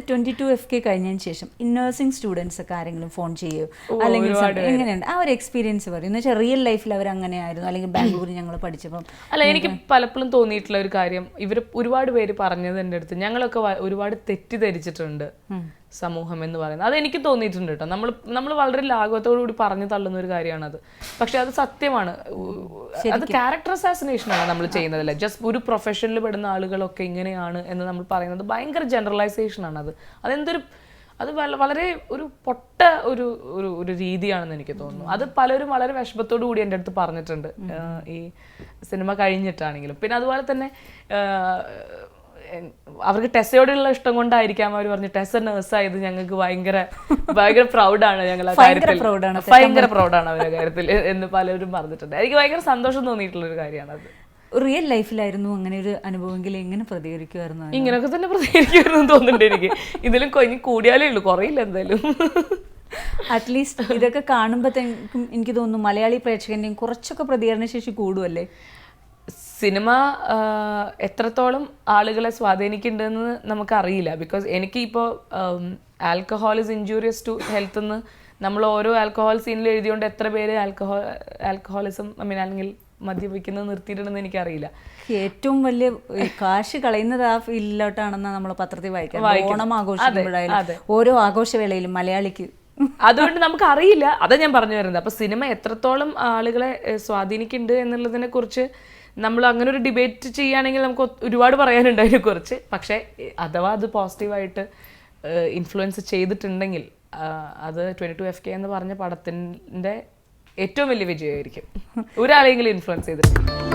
22FK കഴിഞ്ഞതിന് ശേഷം ഈ നഴ്സിംഗ് സ്റ്റുഡൻസ് ഒക്കെ ആരെങ്കിലും ഫോൺ ചെയ്യുമോ, അല്ലെങ്കിൽ എങ്ങനെയുണ്ട് ആ ഒരു എക്സ്പീരിയൻസ് പറയും? എന്ന് വെച്ചാൽ റിയൽ ലൈഫിൽ അവർ അങ്ങനെയായിരുന്നു, അല്ലെങ്കിൽ ബാംഗ്ലൂരിൽ ഞങ്ങൾ പഠിച്ചപ്പം? അല്ല, എനിക്ക് പലപ്പോഴും തോന്നിയിട്ടുള്ള ഒരു കാര്യം, ഇവർ ഒരുപാട് പേര് പറഞ്ഞത് എൻ്റെ അടുത്ത്, ഞങ്ങളൊക്കെ ഒരുപാട് തെറ്റിദ്ധരിച്ചിട്ടുണ്ട് സമൂഹം എന്ന് പറയുന്നത്. അതെനിക്ക് തോന്നിയിട്ടുണ്ട് കേട്ടോ. നമ്മൾ വളരെ ലാഘവത്തോടു കൂടി പറഞ്ഞു തള്ളുന്ന ഒരു കാര്യമാണത്. പക്ഷെ അത് സത്യമാണ്. അത് ക്യാരക്ടർ അസാസിനേഷനാണ് നമ്മൾ ചെയ്യുന്നതല്ലേ. ജസ്റ്റ് ഒരു പ്രൊഫഷനിൽ പെടുന്ന ആളുകളൊക്കെ ഇങ്ങനെയാണ് എന്ന് നമ്മൾ പറയുന്നത് ഭയങ്കര ജനറലൈസേഷനാണ്. അത് വളരെ ഒരു പൊട്ട ഒരു രീതിയാണെന്ന് എനിക്ക് തോന്നുന്നു. അത് പലരും വളരെ വിഷമത്തോടു കൂടി എൻ്റെ അടുത്ത് പറഞ്ഞിട്ടുണ്ട്, ഈ സിനിമ കഴിഞ്ഞിട്ടാണെങ്കിലും. പിന്നെ അതുപോലെ തന്നെ അവർക്ക് ടെസ്സയോടുള്ള ഇഷ്ടം കൊണ്ടായിരിക്കാം അവർ പറഞ്ഞു ടെസ്സ നേഴ്സായത് ഞങ്ങൾക്ക് ഭയങ്കര പ്രൗഡാണ്, ഞങ്ങൾ ആ കാര്യത്തിൽ ഭയങ്കര പ്രൗഡാണ് അവരുടെ കാര്യത്തിൽ എന്ന് പലരും പറഞ്ഞിട്ടുണ്ട്. എനിക്ക് ഭയങ്കര സന്തോഷം തോന്നിയിട്ടുള്ള ഒരു കാര്യമാണ് അത്. റിയൽ ലൈഫിലായിരുന്നു അങ്ങനെ ഒരു അനുഭവമെങ്കിൽ എങ്ങനെ പ്രതികരിക്കുമായിരുന്നു? ഇങ്ങനെയൊക്കെ തന്നെ പ്രതികരിക്കുമായിരുന്നു തോന്നുന്നുണ്ട് എനിക്ക്. ഇതിലും കൊഞ്ഞ് കൂടിയാലേ ഉള്ളൂ, കുറയില്ല എന്തായാലും. അറ്റ്ലീസ്റ്റ് ഇതൊക്കെ കാണുമ്പോഴത്തേക്കും എനിക്ക് തോന്നുന്നു മലയാളി പ്രേക്ഷകൻ്റെയും കുറച്ചൊക്കെ പ്രതികരണശേഷി കൂടുമല്ലേ? സിനിമ എത്രത്തോളം ആളുകളെ സ്വാധീനിക്കുന്നുണ്ടെന്ന് നമുക്കറിയില്ല. ബിക്കോസ് എനിക്കിപ്പോൾ alcohol is injurious to health എന്ന് നമ്മൾ ഓരോ ആൽക്കഹോൾ സീനിൽ എഴുതിയോണ്ട് എത്ര പേര് ആൽക്കഹോളിസം അല്ലെങ്കിൽ മദ്യപിക്കുന്നത് നിർത്തിയിട്ടുണ്ടെന്ന് എനിക്കറിയില്ല. ഏറ്റവും വലിയ കാശ് കളയുന്നത് ആ ഫീൽഡിലോട്ടാണെന്ന് നമ്മൾ പത്രത്തിൽ വായിക്കാം. ഓണം ആഘോഷിക്കുമ്പോഴായാലും ഓരോ ആഘോഷവേളയിലും മലയാളിക്ക് അതുകൊണ്ട് നമുക്ക് അറിയില്ല. അതാ ഞാൻ പറഞ്ഞു വരുന്നത്. അപ്പൊ സിനിമ എത്രത്തോളം ആളുകളെ സ്വാധീനിക്കുന്നുണ്ട് എന്നുള്ളതിനെ കുറിച്ച് നമ്മൾ അങ്ങനെ ഒരു ഡിബേറ്റ് ചെയ്യുകയാണെങ്കിൽ നമുക്ക് ഒരുപാട് പറയാനുണ്ട് അതിനെക്കുറിച്ച്. പക്ഷേ അഥവാ അത് പോസിറ്റീവായിട്ട് ഇൻഫ്ലുവൻസ് ചെയ്തിട്ടുണ്ടെങ്കിൽ അത് 22FK എന്ന് പറഞ്ഞ പടത്തിൻ്റെ ഏറ്റവും വലിയ വിജയമായിരിക്കും. ഒരാളെങ്കിലും ഇൻഫ്ലുവൻസ് ചെയ്തിട്ടുണ്ട്.